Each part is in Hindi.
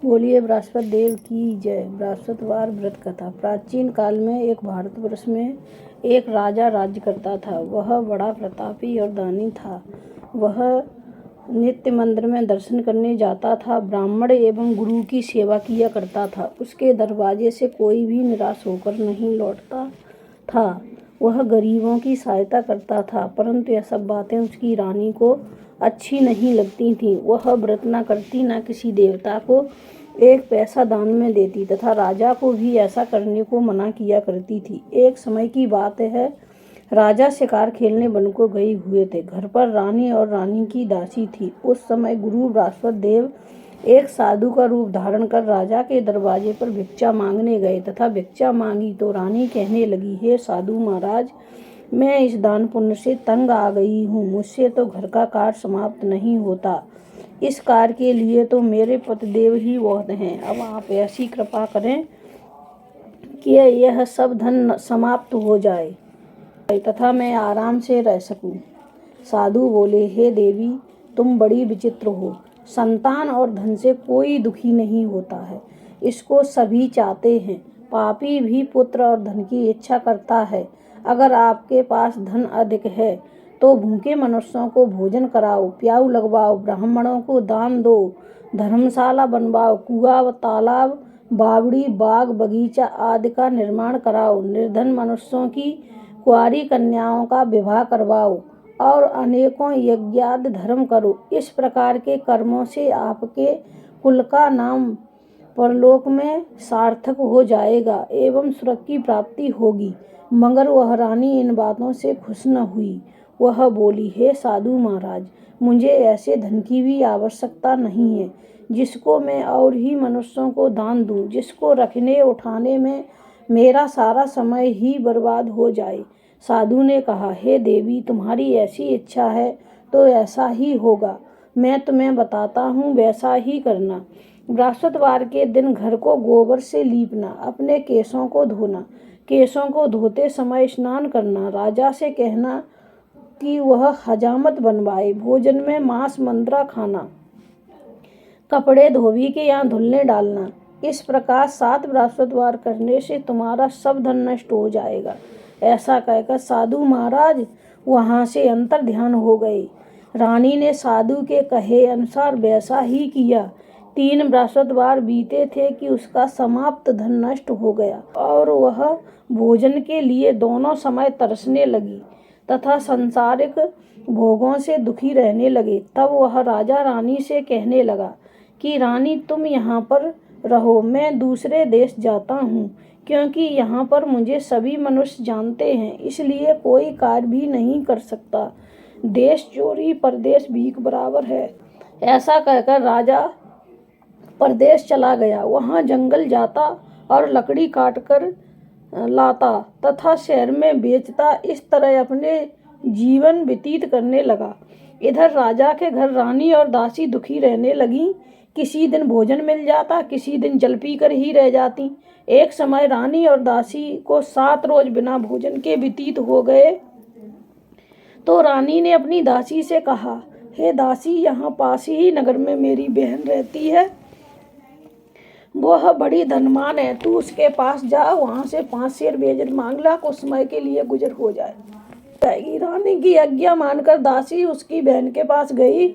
बोलिए बृहस्पति देव की जय। बृहस्पतिवार व्रत कथा। प्राचीन काल में एक भारतवर्ष में एक राजा राज्य करता था। वह बड़ा प्रतापी और दानी था। वह नित्य मंदिर में दर्शन करने जाता था, ब्राह्मण एवं गुरु की सेवा किया करता था। उसके दरवाजे से कोई भी निराश होकर नहीं लौटता था। वह गरीबों की सहायता करता था, परंतु यह सब बातें उसकी रानी को अच्छी नहीं लगती थीं। वह व्रत न करती, न किसी देवता को एक पैसा दान में देती तथा राजा को भी ऐसा करने को मना किया करती थी। एक समय की बात है, राजा शिकार खेलने वन को गए हुए थे। घर पर रानी और रानी की दासी थी। उस समय गुरु बृहस्पति देव एक साधु का रूप धारण कर राजा के दरवाजे पर भिक्षा मांगने गए तथा भिक्षा मांगी तो रानी कहने लगी, हे साधु महाराज, मैं इस दान पुण्य से तंग आ गई हूँ। मुझसे तो घर का कार्य समाप्त नहीं होता। इस कार्य के लिए तो मेरे पतिदेव ही बहुत हैं। अब आप ऐसी कृपा करें कि यह सब धन समाप्त हो जाए तथा मैं आराम से रह सकूं। साधु बोले, हे देवी, तुम बड़ी विचित्र हो। संतान और धन से कोई दुखी नहीं होता है, इसको सभी चाहते हैं। पापी भी पुत्र और धन की इच्छा करता है। अगर आपके पास धन अधिक है तो भूखे मनुष्यों को भोजन कराओ, प्याऊ लगवाओ, ब्राह्मणों को दान दो, धर्मशाला बनवाओ, कुआं, तालाब, बावड़ी, बाग, बगीचा आदि का निर्माण कराओ, निर्धन मनुष्यों की कुंवारी कन्याओं का विवाह करवाओ और अनेकों यज्ञादि धर्म करो। इस प्रकार के कर्मों से आपके कुल का नाम परलोक में सार्थक हो जाएगा एवं स्वर्ग की प्राप्ति होगी। मगर वह रानी इन बातों से खुश न हुई। वह बोली, हे साधु महाराज, मुझे ऐसे धन की भी आवश्यकता नहीं है जिसको मैं और ही मनुष्यों को दान दूं, जिसको रखने उठाने में मेरा सारा समय ही बर्बाद हो जाए। साधु ने कहा, हे देवी, तुम्हारी ऐसी इच्छा है तो ऐसा ही होगा। मैं तुम्हें बताता हूँ, वैसा ही करना। बृहस्पतिवार के दिन घर को गोबर से लीपना, अपने केशों को धोना, केशों को धोते समय स्नान करना, राजा से कहना कि वह हजामत बनवाए, भोजन में मांस मंद्रा खाना, कपड़े धोबी के यहाँ धुलने डालना। इस प्रकार 7 बृहस्पतिवार करने से तुम्हारा सब धन नष्ट हो जाएगा। ऐसा कहकर साधु महाराज वहां से अंतर ध्यान हो गए। रानी ने साधु के कहे अनुसार वैसा ही किया। 3 बृहस्पतिवार बीते थे कि उसका समाप्त धन नष्ट हो गया और वह भोजन के लिए दोनों समय तरसने लगी तथा सांसारिक भोगों से दुखी रहने लगे। तब वह राजा रानी से कहने लगा कि रानी, तुम यहाँ पर रहो, मैं दूसरे देश जाता हूँ, क्योंकि यहाँ पर मुझे सभी मनुष्य जानते हैं, इसलिए कोई कार्य भी नहीं कर सकता। देश चोरी परदेश भीख बराबर है। ऐसा कहकर राजा परदेश चला गया। वहाँ जंगल जाता और लकड़ी काटकर लाता तथा शहर में बेचता। इस तरह अपने जीवन व्यतीत करने लगा। इधर राजा के घर रानी और दासी दुखी रहने लगी। किसी दिन भोजन मिल जाता, किसी दिन जल पीकर ही रह जाती। एक समय रानी और दासी को 7 रोज बिना भोजन के व्यतीत हो गए तो रानी ने अपनी दासी से कहा, हे दासी, यहाँ पास ही नगर में मेरी बहन रहती है। वह बड़ी धनवान है, तू उसके पास जा, वहां से 5 शेर बेजर मांग ला, कुछ समय के लिए गुजर हो जाएगी। रानी की आज्ञा मानकर दासी उसकी बहन के पास गई।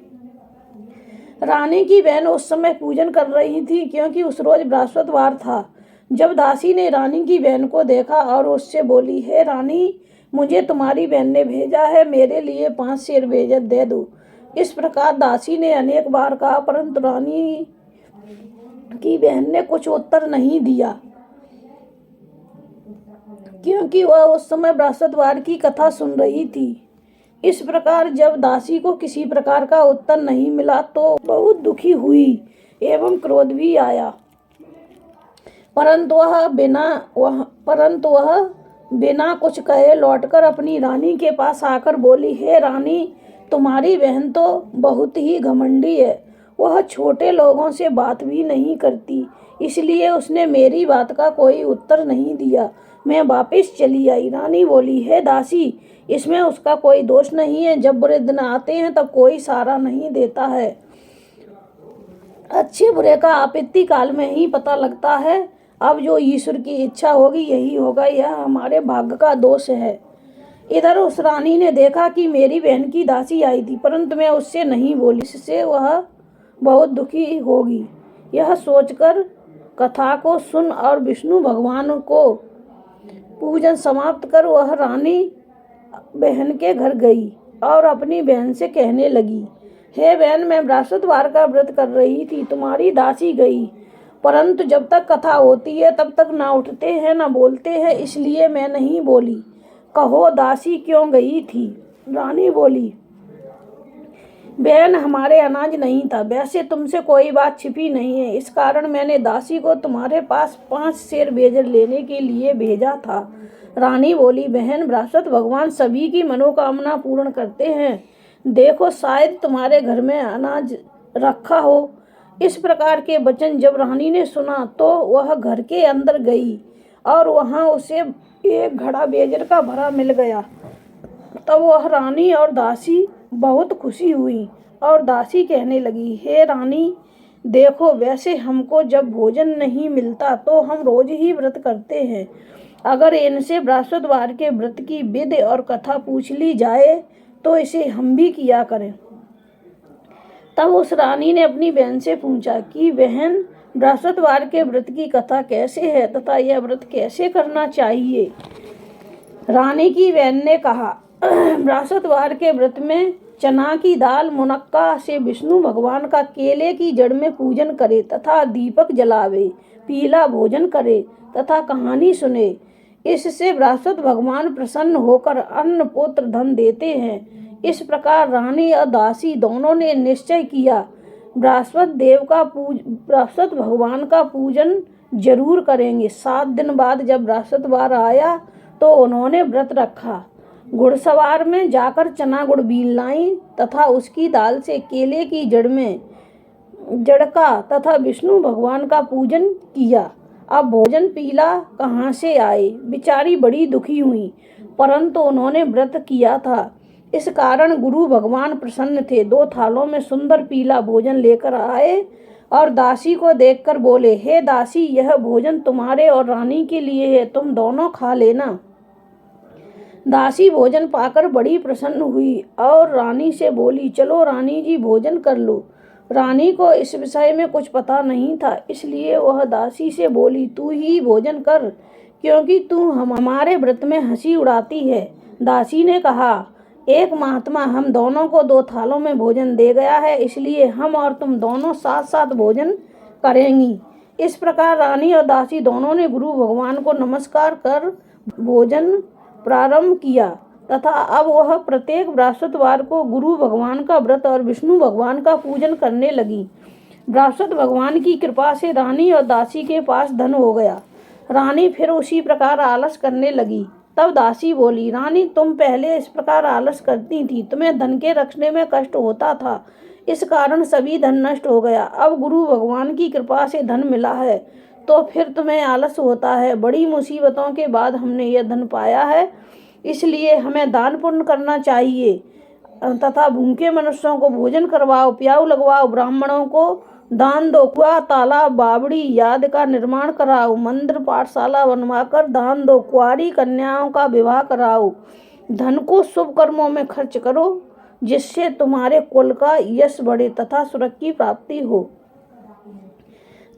रानी की बहन उस समय पूजन कर रही थी, क्योंकि उस रोज बृहस्पतिवार था। जब दासी ने रानी की बहन को देखा और उससे बोली, हे रानी, मुझे तुम्हारी बहन ने भेजा है, मेरे लिए 5 शेर बेजर दे दो। इस प्रकार दासी ने अनेक बार कहा, परंतु रानी की बहन ने कुछ उत्तर नहीं दिया, क्योंकि वह उस समय बृहस्पतिवार की कथा सुन रही थी। इस प्रकार जब दासी को किसी प्रकार का उत्तर नहीं मिला तो बहुत दुखी हुई एवं क्रोध भी आया। परंतु वह बिना कुछ कहे लौटकर अपनी रानी के पास आकर बोली, हे रानी, तुम्हारी बहन तो बहुत ही घमंडी है। वह छोटे लोगों से बात भी नहीं करती, इसलिए उसने मेरी बात का कोई उत्तर नहीं दिया। मैं वापस चली आई। रानी बोली, हे दासी, इसमें उसका कोई दोष नहीं है। जब बुरे दिन आते हैं तब कोई सहारा नहीं देता है। अच्छे बुरे का आपत्ति काल में ही पता लगता है। अब जो ईश्वर की इच्छा होगी यही होगा, यह हमारे भाग्य का दोष है। इधर उस रानी ने देखा कि मेरी बहन की दासी आई थी, परंतु मैं उससे नहीं बोली, इससे वह बहुत दुखी होगी। यह सोचकर कथा को सुन और विष्णु भगवान को पूजन समाप्त कर वह रानी बहन के घर गई और अपनी बहन से कहने लगी, हे बहन, मैं बृहस्पतिवार का व्रत कर रही थी, तुम्हारी दासी गई, परंतु जब तक कथा होती है तब तक ना उठते हैं ना बोलते हैं, इसलिए मैं नहीं बोली। कहो दासी क्यों गई थी? रानी बोली, बहन, हमारे अनाज नहीं था, वैसे तुमसे कोई बात छिपी नहीं है, इस कारण मैंने दासी को तुम्हारे पास 5 सेर बेजर लेने के लिए भेजा था। रानी बोली, बहन, बृहस्पति भगवान सभी की मनोकामना पूर्ण करते हैं, देखो शायद तुम्हारे घर में अनाज रखा हो। इस प्रकार के वचन जब रानी ने सुना तो वह घर के अंदर गई और वहां उसे एक घड़ा बेजर का भरा मिल गया। तब वह रानी और दासी बहुत खुशी हुई और दासी कहने लगी, हे रानी, देखो, वैसे हमको जब भोजन नहीं मिलता तो हम रोज ही व्रत करते हैं, अगर इनसे बृहस्पतिवार के व्रत की विधि और कथा पूछ ली जाए तो इसे हम भी किया करें। तब उस रानी ने अपनी बहन से पूछा कि बहन, बृहस्पतिवार के व्रत की कथा कैसे है तथा यह व्रत कैसे करना चाहिए? रानी की बहन ने कहा, बृहस्पतिवार के व्रत में चना की दाल मुनक्का से विष्णु भगवान का केले की जड़ में पूजन करे तथा दीपक जलावे, पीला भोजन करे तथा कहानी सुने, इससे बृहस्पति भगवान प्रसन्न होकर अन्न पुत्र धन देते हैं। इस प्रकार रानी और दासी दोनों ने निश्चय किया बृहस्पति भगवान का पूजन जरूर करेंगे। 7 दिन बाद जब बृहस्पतिवार आया तो उन्होंने व्रत रखा। घुड़सवार में जाकर चना गुड़ बीन लाई तथा उसकी दाल से केले की जड़ का तथा विष्णु भगवान का पूजन किया। अब भोजन पीला कहाँ से आए? बेचारी बड़ी दुखी हुई, परंतु उन्होंने व्रत किया था, इस कारण गुरु भगवान प्रसन्न थे। 2 थालों में सुंदर पीला भोजन लेकर आए और दासी को देखकर बोले, हे दासी, यह भोजन तुम्हारे और रानी के लिए है, तुम दोनों खा लेना। दासी भोजन पाकर बड़ी प्रसन्न हुई और रानी से बोली, चलो रानी जी, भोजन कर लो। रानी को इस विषय में कुछ पता नहीं था, इसलिए वह दासी से बोली, तू ही भोजन कर, क्योंकि तू हमारे व्रत में हंसी उड़ाती है। दासी ने कहा, एक महात्मा हम दोनों को 2 थालों में भोजन दे गया है, इसलिए हम और तुम दोनों साथ साथ भोजन करेंगी। इस प्रकार रानी और दासी दोनों ने गुरु भगवान को नमस्कार कर भोजन प्रारंभ किया तथा अब वह प्रत्येक बृहस्पतिवार को गुरु भगवान का व्रत और विष्णु भगवान का पूजन करने लगी। बृहस्पति भगवान की कृपा से रानी और दासी के पास धन हो गया। रानी फिर उसी प्रकार आलस करने लगी। तब दासी बोली, रानी, तुम पहले इस प्रकार आलस करती थी, तुम्हें धन के रखने में कष्ट होता था, इस कारण सभी धन नष्ट हो गया। अब गुरु भगवान की कृपा से धन मिला है तो फिर तुम्हें आलस होता है। बड़ी मुसीबतों के बाद हमने यह धन पाया है, इसलिए हमें दान पुण्य करना चाहिए तथा भूखे मनुष्यों को भोजन करवाओ, प्याऊ लगवाओ, ब्राह्मणों को दान दो, कुआं, तालाब, बावड़ी याद का निर्माण कराओ, मंदिर पाठशाला बनवाकर दान दो, कुंवारी कन्याओं का विवाह कराओ, धन को शुभ कर्मों में खर्च करो, जिससे तुम्हारे कुल का यश बढ़े तथा सुरक्षा की प्राप्ति हो।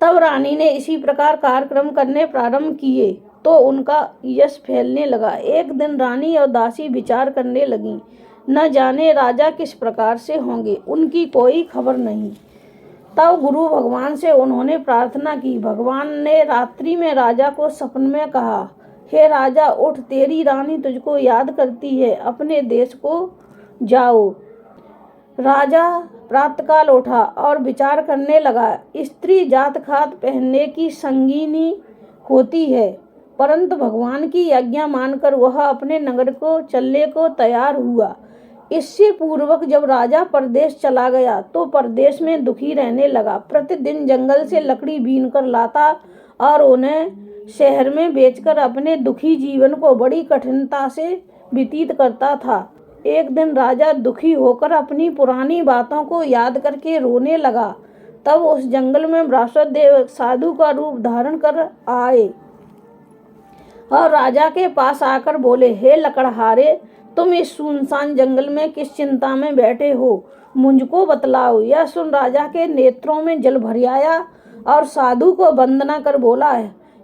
तब रानी ने इसी प्रकार कार्यक्रम करने प्रारंभ किए तो उनका यश फैलने लगा। एक दिन रानी और दासी विचार करने लगी, न जाने राजा किस प्रकार से होंगे, उनकी कोई खबर नहीं। तब गुरु भगवान से उन्होंने प्रार्थना की। भगवान ने रात्रि में राजा को सपन में कहा, हे राजा, उठ, तेरी रानी तुझको याद करती है, अपने देश को जाओ। राजा प्रातःकाल उठा और विचार करने लगा, स्त्री जात खात पहनने की संगीनी होती है, परंतु भगवान की आज्ञा मानकर वह अपने नगर को चलने को तैयार हुआ। इससे पूर्वक जब राजा परदेश चला गया तो परदेश में दुखी रहने लगा। प्रतिदिन जंगल से लकड़ी बीन कर लाता और उन्हें शहर में बेचकर अपने दुखी जीवन को बड़ी कठिनता से व्यतीत करता था। एक दिन राजा दुखी होकर अपनी पुरानी बातों को याद करके रोने लगा तब उस जंगल में बृहस्पति देव साधु का रूप धारण कर आए और राजा के पास आकर बोले, हे लकड़हारे, तुम इस सुनसान जंगल में किस चिंता में बैठे हो, मुझको बतलाओ। यह सुन राजा के नेत्रों में जल भर आया और साधु को वंदना कर बोला,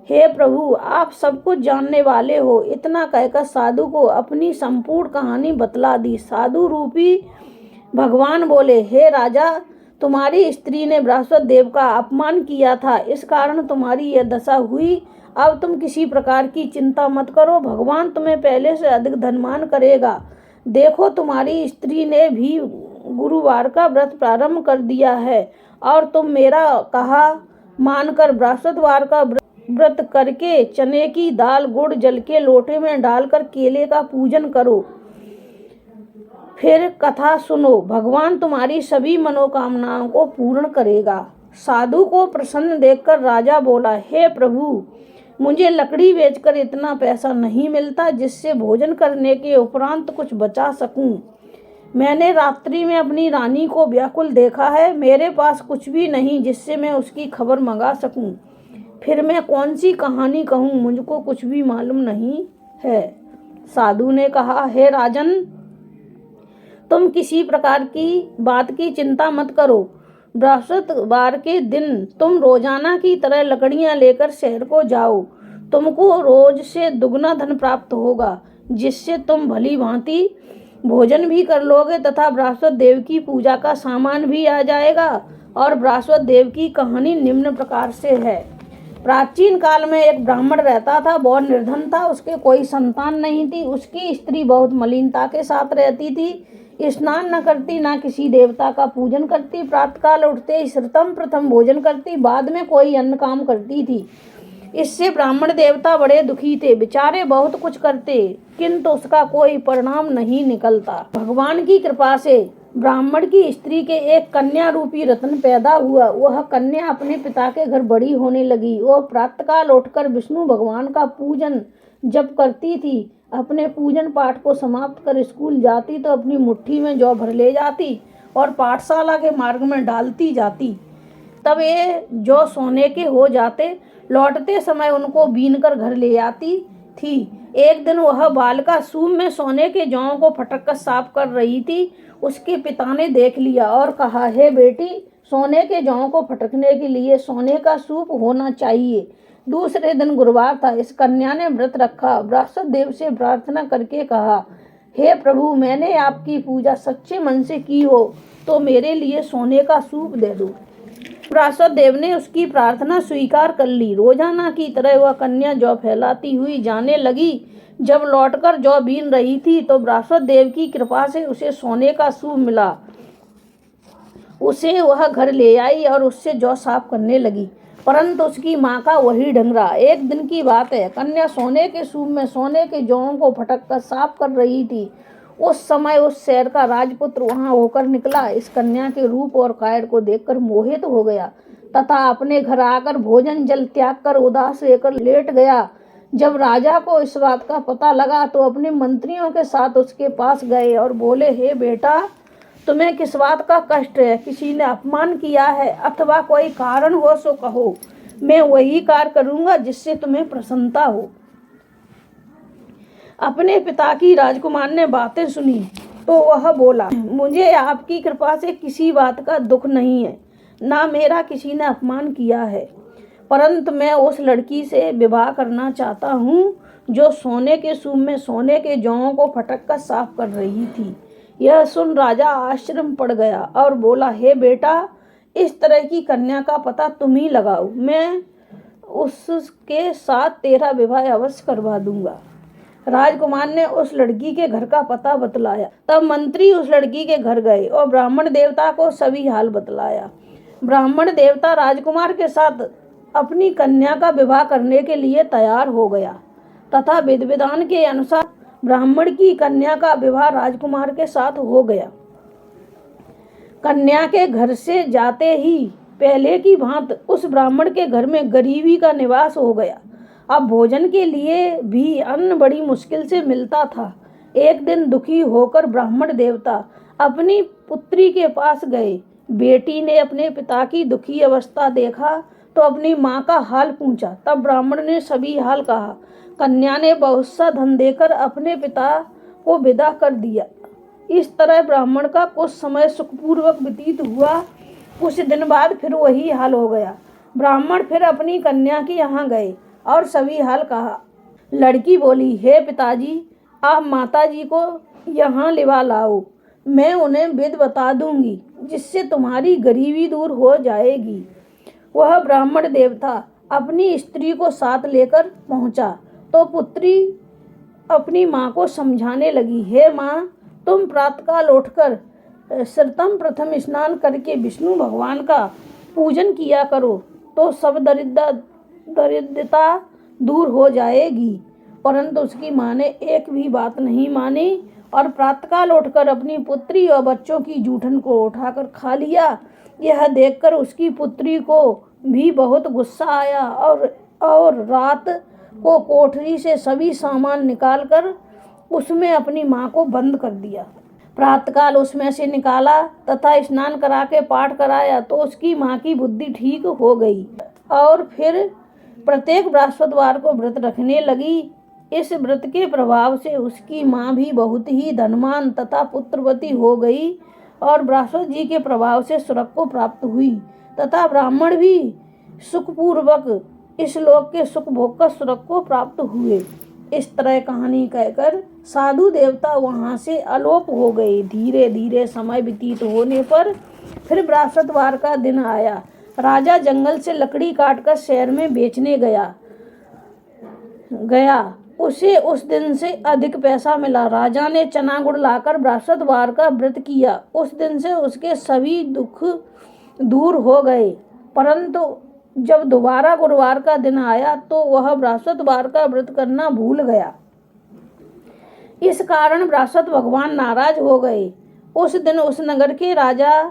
हे प्रभु, आप सब कुछ जानने वाले हो। इतना कहकर साधु को अपनी संपूर्ण कहानी बतला दी। साधु रूपी भगवान बोले, हे राजा, तुम्हारी स्त्री ने बृहस्पति देव का अपमान किया था, इस कारण तुम्हारी यह दशा हुई। अब तुम किसी प्रकार की चिंता मत करो, भगवान तुम्हें पहले से अधिक धनवान करेगा। देखो, तुम्हारी स्त्री ने भी गुरुवार का व्रत प्रारंभ कर दिया है और तुम मेरा कहा मानकर बृहस्पतिवार का व्रत करके चने की दाल गुड़ जल के लोटे में डालकर केले का पूजन करो। फिर कथा सुनो, भगवान तुम्हारी सभी मनोकामनाओं को पूर्ण करेगा। साधु को प्रसन्न देखकर राजा बोला, हे प्रभु, मुझे लकड़ी बेचकर इतना पैसा नहीं मिलता जिससे भोजन करने के उपरांत कुछ बचा सकूं। मैंने रात्रि में अपनी रानी को व्याकुल देखा है, मेरे पास कुछ भी नहीं जिससे मैं उसकी खबर मंगा सकूं। फिर मैं कौन सी कहानी कहूँ, मुझको कुछ भी मालूम नहीं है। साधु ने कहा, हे राजन, तुम किसी प्रकार की बात की चिंता मत करो। बृहस्पतिवार के दिन तुम रोजाना की तरह लकड़ियां लेकर शहर को जाओ। तुमको रोज से दुगना धन प्राप्त होगा, जिससे तुम भली भांति भोजन भी कर लोगे तथा बृहस्पति देव की पूजा का सामान भी आ जाएगा। और बृहस्पति देव की कहानी निम्न प्रकार से है। प्राचीन काल में एक ब्राह्मण रहता था, बहुत निर्धन था, उसके कोई संतान नहीं थी। उसकी स्त्री बहुत मलिनता के साथ रहती थी, स्नान न करती, ना किसी देवता का पूजन करती, प्रातःकाल उठते ही प्रथम भोजन करती, बाद में कोई अन्य काम करती थी। इससे ब्राह्मण देवता बड़े दुखी थे, बेचारे बहुत कुछ करते किंतु उसका कोई परिणाम नहीं निकलता। भगवान की कृपा से ब्राह्मण की स्त्री के एक कन्या रूपी रत्न पैदा हुआ। वह कन्या अपने पिता के घर बड़ी होने लगी। वह प्रातःकाल उठकर विष्णु भगवान का पूजन जप करती थी। अपने पूजन पाठ को समाप्त कर स्कूल जाती तो अपनी मुट्ठी में जौ भर ले जाती और पाठशाला के मार्ग में डालती जाती। तब ये जौ सोने के हो जाते, लौटते समय उनको बीन कर घर ले आती थी। एक दिन वह बालिका सूप में सोने के जौ को फटक कर साफ कर रही थी। उसके पिता ने देख लिया और कहा, हे बेटी, सोने के जौ को फटकने के लिए सोने का सूप होना चाहिए। दूसरे दिन गुरुवार था। इस कन्या ने व्रत रखा, बृहस्पति देव से प्रार्थना करके कहा, हे प्रभु, मैंने आपकी पूजा सच्चे मन से की हो तो मेरे लिए सोने का सूप दे दो। बृहस्पति देव ने उसकी प्रार्थना स्वीकार कर ली। रोजाना की तरह वह कन्या जौ फैलाती हुई जाने लगी। जब लौटकर जौ बीन रही थी तो बृहस्पति देव की कृपा से उसे सोने का सूप मिला। उसे वह घर ले आई और उससे जौ साफ करने लगी, परंतु उसकी माँ का वही ढंग रहा। एक दिन की बात है, कन्या सोने के सूप में सोने के जौओं को फटक कर साफ कर रही थी। उस समय उस शहर का राजपुत्र वहां होकर निकला। इस कन्या के रूप और कायर को देखकर मोहित हो गया तथा अपने घर आकर भोजन जल त्याग कर उदास होकर लेट गया। जब राजा को इस बात का पता लगा तो अपने मंत्रियों के साथ उसके पास गए और बोले, हे बेटा, तुम्हें किस बात का कष्ट है? किसी ने अपमान किया है अथवा कोई कारण हो सो कहो, मैं वही कार्य करूंगा जिससे तुम्हें प्रसन्नता हो। अपने पिता की राजकुमार ने बातें सुनी तो वह बोला, मुझे आपकी कृपा से किसी बात का दुख नहीं है, ना मेरा किसी ने अपमान किया है, परंतु मैं उस लड़की से विवाह करना चाहता हूँ जो सोने के सूप में सोने के जौओं को फटक कर साफ कर रही थी। यह सुन राजा आश्चर्य में पड़ गया और बोला, हे बेटा, इस तरह की कन्या का पता तुम ही लगाओ, मैं उसके साथ तेरा विवाह अवश्य करवा दूंगा। राजकुमार ने उस लड़की के घर का पता बतलाया। तब मंत्री उस लड़की के घर गए और ब्राह्मण देवता को सभी हाल बतलाया। ब्राह्मण देवता राजकुमार के साथ अपनी कन्या का विवाह करने के लिए तैयार हो गया तथा विधि विधान के अनुसार ब्राह्मण की कन्या का विवाह राजकुमार के साथ हो गया। कन्या के घर से जाते ही पहले की भांति उस ब्राह्मण के घर में गरीबी का निवास हो गया। अब भोजन के लिए भी अन्न बड़ी मुश्किल से मिलता था। एक दिन दुखी होकर ब्राह्मण देवता अपनी पुत्री के पास गए बेटी ने अपने पिता की दुखी अवस्था देखा तो अपनी माँ का हाल पूछा। तब ब्राह्मण ने सभी हाल कहा। कन्या ने बहुत सा धन देकर अपने पिता को विदा कर दिया। इस तरह ब्राह्मण का कुछ समय सुखपूर्वक व्यतीत हुआ। कुछ दिन बाद फिर वही हाल हो गया। ब्राह्मण फिर अपनी कन्या के यहाँ गए और सभी हाल कहा। लड़की बोली, हे पिताजी, आप माताजी को यहाँ लिवा लाओ, मैं उन्हें विधि बता दूंगी जिससे तुम्हारी गरीबी दूर हो जाएगी। वह ब्राह्मण देवता अपनी स्त्री को साथ लेकर पहुंचा तो पुत्री अपनी माँ को समझाने लगी, हे माँ, तुम प्रातःकाल उठकर सर्वप्रथम प्रथम स्नान करके विष्णु भगवान का पूजन किया करो तो सब दरिद्रता दूर हो जाएगी। परंतु उसकी माँ ने एक भी बात नहीं मानी और प्रातःकाल उठकर अपनी पुत्री और बच्चों की जूठन को उठाकर खा लिया। यह देखकर उसकी पुत्री को भी बहुत गुस्सा आया और रात को कोठरी से सभी सामान निकालकर उसमें अपनी माँ को बंद कर दिया। प्रातःकाल उसमें से निकाला तथा स्नान करा के पाठ कराया तो उसकी माँ की बुद्धि ठीक हो गई और फिर प्रत्येक बृहस्पतिवार को व्रत रखने लगी। इस व्रत के प्रभाव से उसकी माँ भी बहुत ही धनवान तथा पुत्रवती हो गई और बृहस्पति जी के प्रभाव से स्वर्ग को प्राप्त हुई तथा ब्राह्मण भी सुखपूर्वक इस लोक के सुख भोग कर स्वर्ग को प्राप्त हुए। इस तरह कहानी कहकर साधु देवता वहाँ से अलोप हो गए। धीरे धीरे समय व्यतीत होने पर फिर बृहस्पतिवार का दिन आया। राजा जंगल से लकड़ी काटकर शहर में बेचने गया। उसे उस दिन से अधिक पैसा मिला। राजा ने चना गुड़ लाकर बृहस्पतिवार का व्रत किया। उस दिन से उसके सभी दुख दूर हो गए। परंतु जब दोबारा गुरुवार का दिन आया तो वह बृहस्पतिवार का व्रत करना भूल गया। इस कारण बृहस्पति भगवान नाराज हो गए। उस दिन उस नगर के राजा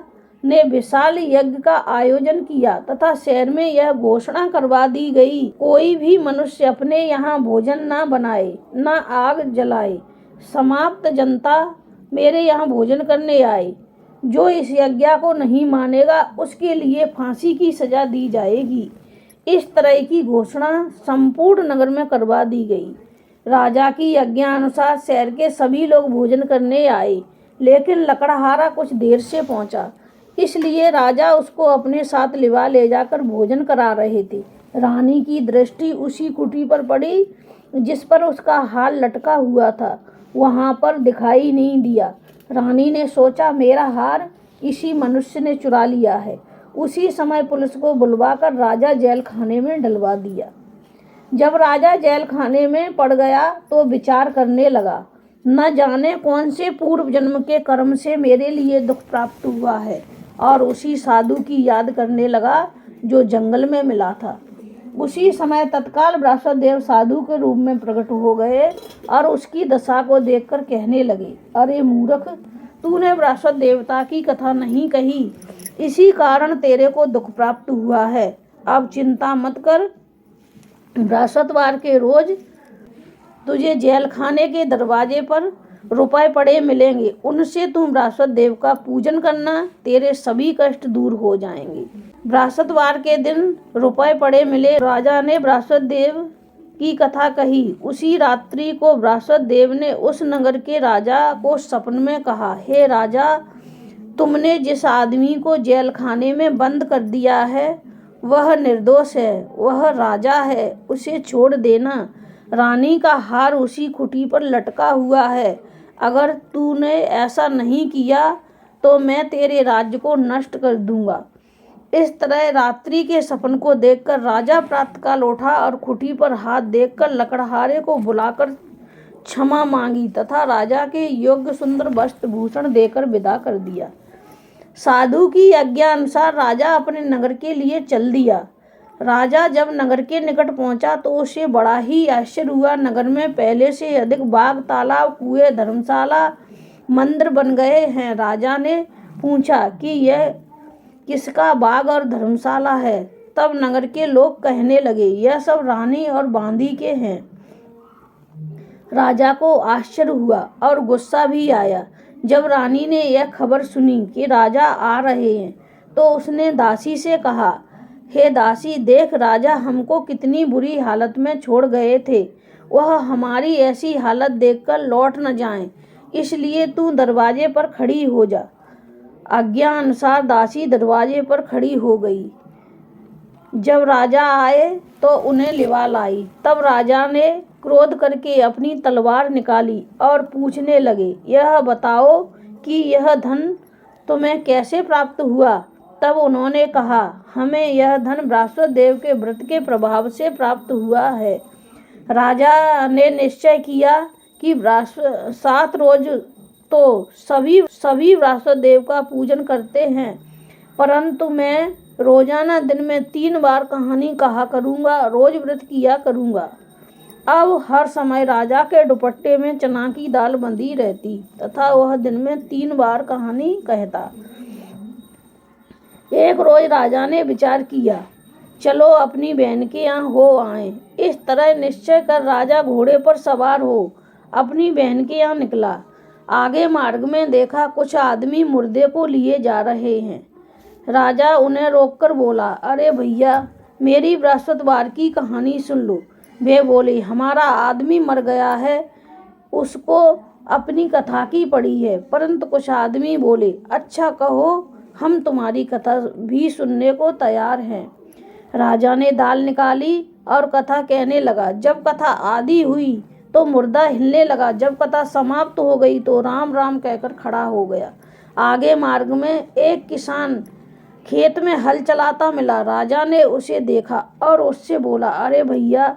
ने विशाल यज्ञ का आयोजन किया तथा शहर में यह घोषणा करवा दी गई, कोई भी मनुष्य अपने यहाँ भोजन न बनाए न आग जलाए। समाप्त जनता मेरे यहाँ भोजन करने आए। जो इस यज्ञ को नहीं मानेगा उसके लिए फांसी की सजा दी जाएगी। इस तरह की घोषणा संपूर्ण नगर में करवा दी गई। राजा की आज्ञानुसार शहर के सभी लोग भोजन करने आए, लेकिन लकड़हारा कुछ देर से पहुंचा, इसलिए राजा उसको अपने साथ लिवा ले जाकर भोजन करा रहे थे। रानी की दृष्टि उसी कुटी पर पड़ी जिस पर उसका हार लटका हुआ था। वहां पर दिखाई नहीं दिया। रानी ने सोचा, मेरा हार इसी मनुष्य ने चुरा लिया है। उसी समय पुलिस को बुलवाकर राजा जेल खाने में डलवा दिया। जब राजा जेल खाने में पड़ गया तो विचार करने लगा, न जाने कौन से पूर्व जन्म के कर्म से मेरे लिए दुख प्राप्त हुआ है, और उसी साधु की याद करने लगा जो जंगल में मिला था। उसी समय तत्काल बृहस्पति देव साधु के रूप में प्रकट हो गए और उसकी दशा को देखकर कहने लगे, अरे मूर्ख, तूने बृहस्पति देवता की कथा नहीं कही, इसी कारण तेरे को दुख प्राप्त हुआ है। अब चिंता मत कर, बृहस्पतिवार के रोज तुझे जेल खाने के दरवाजे पर रुपए पड़े मिलेंगे, उनसे तुम बृहस्पति देव का पूजन करना, तेरे सभी कष्ट दूर हो जाएंगे। बृहस्पतिवार के दिन रुपए पड़े मिले। राजा ने बृहस्पति देव की कथा कही। उसी रात्रि को बृहस्पति देव ने उस नगर के राजा को सपन में कहा, हे राजा, तुमने जिस आदमी को जेल खाने में बंद कर दिया है वह निर्दोष है, वह राजा है, उसे छोड़ देना। रानी का हार उसी खुटी पर लटका हुआ है। अगर तूने ऐसा नहीं किया तो मैं तेरे राज्य को नष्ट कर दूंगा। इस तरह रात्रि के सपन को देखकर राजा प्रातःकाल उठा और खुटी पर हाथ देखकर लकड़हारे को बुलाकर क्षमा मांगी तथा राजा के योग्य सुंदर वस्त्र भूषण देकर विदा कर दिया। साधु की आज्ञा अनुसार राजा अपने नगर के लिए चल दिया। राजा जब नगर के निकट पहुंचा तो उसे बड़ा ही आश्चर्य हुआ। नगर में पहले से अधिक बाग, तालाब, कुएं, धर्मशाला, मंदिर बन गए हैं। राजा ने पूछा कि यह किसका बाग और धर्मशाला है? तब नगर के लोग कहने लगे, यह सब रानी और बांदी के हैं। राजा को आश्चर्य हुआ और गुस्सा भी आया। जब रानी ने यह खबर सुनी कि राजा आ रहे हैं तो उसने दासी से कहा, हे दासी, देख राजा हमको कितनी बुरी हालत में छोड़ गए थे। वह हमारी ऐसी हालत देखकर लौट न जाएं, इसलिए तू दरवाजे पर खड़ी हो जा। आज्ञा अनुसार दासी दरवाजे पर खड़ी हो गई। जब राजा आए तो उन्हें लिवा लाई। तब राजा ने क्रोध करके अपनी तलवार निकाली और पूछने लगे, यह बताओ कि यह धन तुम्हें कैसे प्राप्त हुआ। तब उन्होंने कहा, हमें यह धन बृहस्पति देव के व्रत के प्रभाव से प्राप्त हुआ है। राजा ने निश्चय किया कि 7 रोज तो सभी बृहस्पति देव का पूजन करते हैं, परंतु मैं रोजाना दिन में 3 बार कहानी कहा करूँगा, रोज व्रत किया करूँगा। अब हर समय राजा के दुपट्टे में चना की दाल बंधी रहती तथा वह दिन में 3 बार कहानी कहता। एक रोज राजा ने विचार किया, चलो अपनी बहन के यहाँ हो आए। इस तरह निश्चय कर राजा घोड़े पर सवार हो अपनी बहन के यहाँ निकला। आगे मार्ग में देखा कुछ आदमी मुर्दे को लिए जा रहे हैं। राजा उन्हें रोककर बोला, अरे भैया, मेरी बृहस्पतिवार की कहानी सुन लो। वे बोले, हमारा आदमी मर गया है, उसको अपनी कथा की पड़ी है। परंतु कुछ आदमी बोले, अच्छा कहो, हम तुम्हारी कथा भी सुनने को तैयार हैं। राजा ने दाल निकाली और कथा कहने लगा। जब कथा आधी हुई तो मुर्दा हिलने लगा। जब कथा समाप्त हो गई तो राम राम कहकर खड़ा हो गया। आगे मार्ग में एक किसान खेत में हल चलाता मिला। राजा ने उसे देखा और उससे बोला, अरे भैया,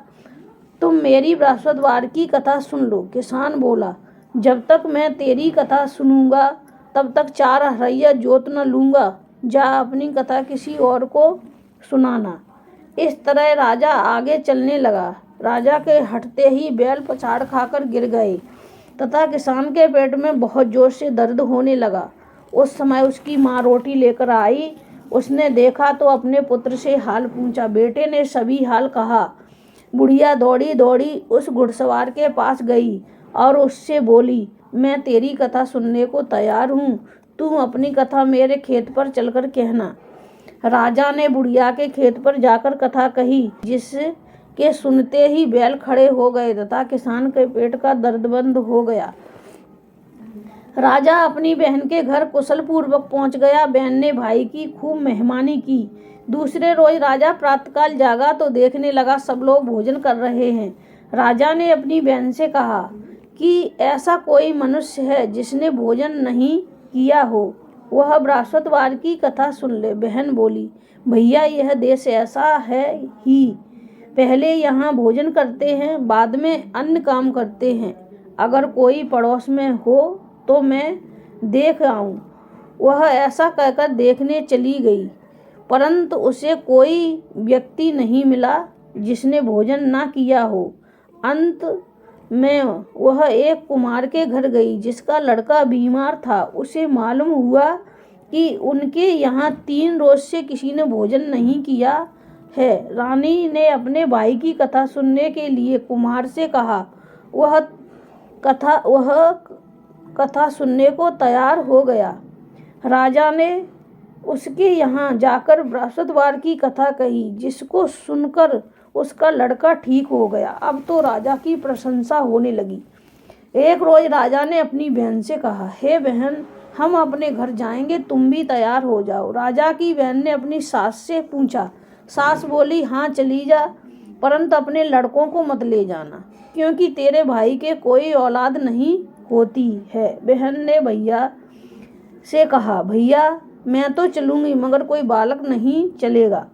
तुम मेरी बृहस्पतिवार की कथा सुन लो। किसान बोला, जब तक मैं तेरी कथा सुनूंगा तब तक 4 हरैया जोत न लूँगा। जा अपनी कथा किसी और को सुनाना। इस तरह राजा आगे चलने लगा। राजा के हटते ही बैल पछाड़ खाकर गिर गए तथा किसान के पेट में बहुत जोर से दर्द होने लगा। उस समय उसकी माँ रोटी लेकर आई। उसने देखा तो अपने पुत्र से हाल पूछा। बेटे ने सभी हाल कहा। बुढ़िया दौड़ी दौड़ी उस घुड़सवार के पास गई और उससे बोली, मैं तेरी कथा सुनने को तैयार हूँ, तू अपनी कथा मेरे खेत पर चलकर कहना। राजा ने बुढ़िया के खेत पर जाकर कथा कही, जिसके सुनते ही बैल खड़े हो गए तथा किसान के पेट का दर्द बंद हो गया। राजा अपनी बहन के घर कुशल पूर्वक पहुंच गया। बहन ने भाई की खूब मेहमानी की। दूसरे रोज राजा प्रातःकाल जागा तो देखने लगा सब लोग भोजन कर रहे हैं। राजा ने अपनी बहन से कहा कि ऐसा कोई मनुष्य है जिसने भोजन नहीं किया हो, वह बृहस्पतिवार की कथा सुन ले। बहन बोली, भैया, यह देश ऐसा है ही, पहले यहाँ भोजन करते हैं, बाद में अन्य काम करते हैं। अगर कोई पड़ोस में हो तो मैं देख आऊँ। वह ऐसा कहकर देखने चली गई, परंतु उसे कोई व्यक्ति नहीं मिला जिसने भोजन ना किया हो। अंत में वह एक कुम्हार के घर गई जिसका लड़का बीमार था। उसे मालूम हुआ कि उनके यहाँ 3 रोज से किसी ने भोजन नहीं किया है। रानी ने अपने भाई की कथा सुनने के लिए कुम्हार से कहा। वह कथा सुनने को तैयार हो गया। राजा ने उसके यहाँ जाकर बृहस्पतिवार की कथा कही, जिसको सुनकर उसका लड़का ठीक हो गया। अब तो राजा की प्रशंसा होने लगी। एक रोज राजा ने अपनी बहन से कहा, हे बहन, हम अपने घर जाएंगे, तुम भी तैयार हो जाओ। राजा की बहन ने अपनी सास से पूछा। सास बोली, हाँ चली जा, परंतु अपने लड़कों को मत ले जाना, क्योंकि तेरे भाई के कोई औलाद नहीं होती है। बहन ने भैया से कहा, भैया, मैं तो चलूँगी, मगर कोई बालक नहीं चलेगा।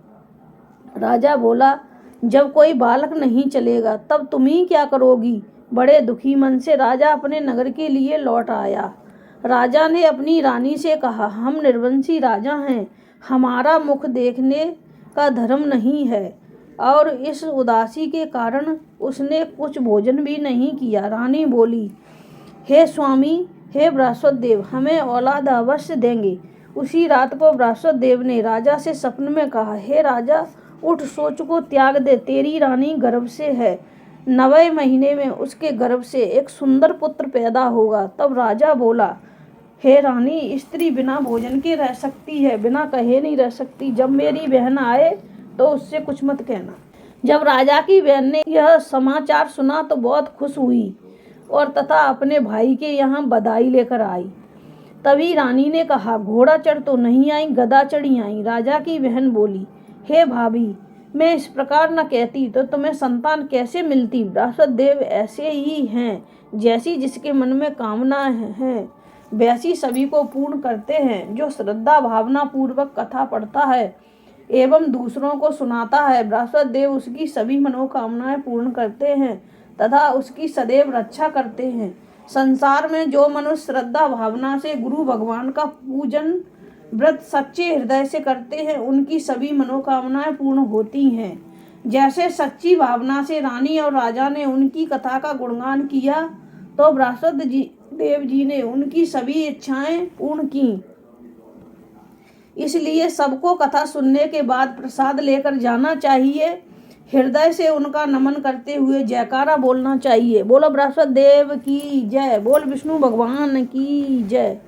राजा बोला, जब कोई बालक नहीं चलेगा तब तुम ही क्या करोगी। बड़े दुखी मन से राजा अपने नगर के लिए लौट आया। राजा ने अपनी रानी से कहा, हम निर्वंशी राजा हैं, हमारा मुख देखने का धर्म नहीं है। और इस उदासी के कारण उसने कुछ भोजन भी नहीं किया। रानी बोली, हे स्वामी, हे बृहस्पति देव, हमें औलाद अवश्य देंगे। उसी रात को बृहस्पति देव ने राजा से सपन में कहा, हे राजा, उठ, सोच को त्याग दे, तेरी रानी गर्भ से है, 9वें महीने में उसके गर्भ से एक सुंदर पुत्र पैदा होगा। तब राजा बोला, हे रानी, स्त्री बिना भोजन के रह सकती है, बिना कहे नहीं रह सकती। जब मेरी बहन आए तो उससे कुछ मत कहना। जब राजा की बहन ने यह समाचार सुना तो बहुत खुश हुई और तथा अपने भाई के यहाँ बधाई लेकर आई। तभी रानी ने कहा, घोड़ा चढ़ तो नहीं आई, गदा चढ़ी आई। राजा की बहन बोली, हे भाभी, मैं इस प्रकार न कहती तो तुम्हें संतान कैसे मिलती। बृहस्पति देव ऐसे ही हैं, जैसी जिसके मन में कामना है वैसी सभी को पूर्ण करते हैं। जो श्रद्धा भावना पूर्वक कथा पढ़ता है एवं दूसरों को सुनाता है, बृहस्पति देव उसकी सभी मनोकामनाएं पूर्ण करते हैं तथा उसकी सदैव रक्षा करते हैं। संसार में जो मनुष्य श्रद्धा भावना से गुरु भगवान का पूजन व्रत सच्चे हृदय से करते हैं, उनकी सभी मनोकामनाएं पूर्ण होती हैं। जैसे सच्ची भावना से रानी और राजा ने उनकी कथा का गुणगान किया तो बृहस्पति देव जी ने उनकी सभी इच्छाएं पूर्ण की। इसलिए सबको कथा सुनने के बाद प्रसाद लेकर जाना चाहिए। हृदय से उनका नमन करते हुए जयकारा बोलना चाहिए। बोलो बृहस्पति देव की जय, बोल विष्णु भगवान की जय।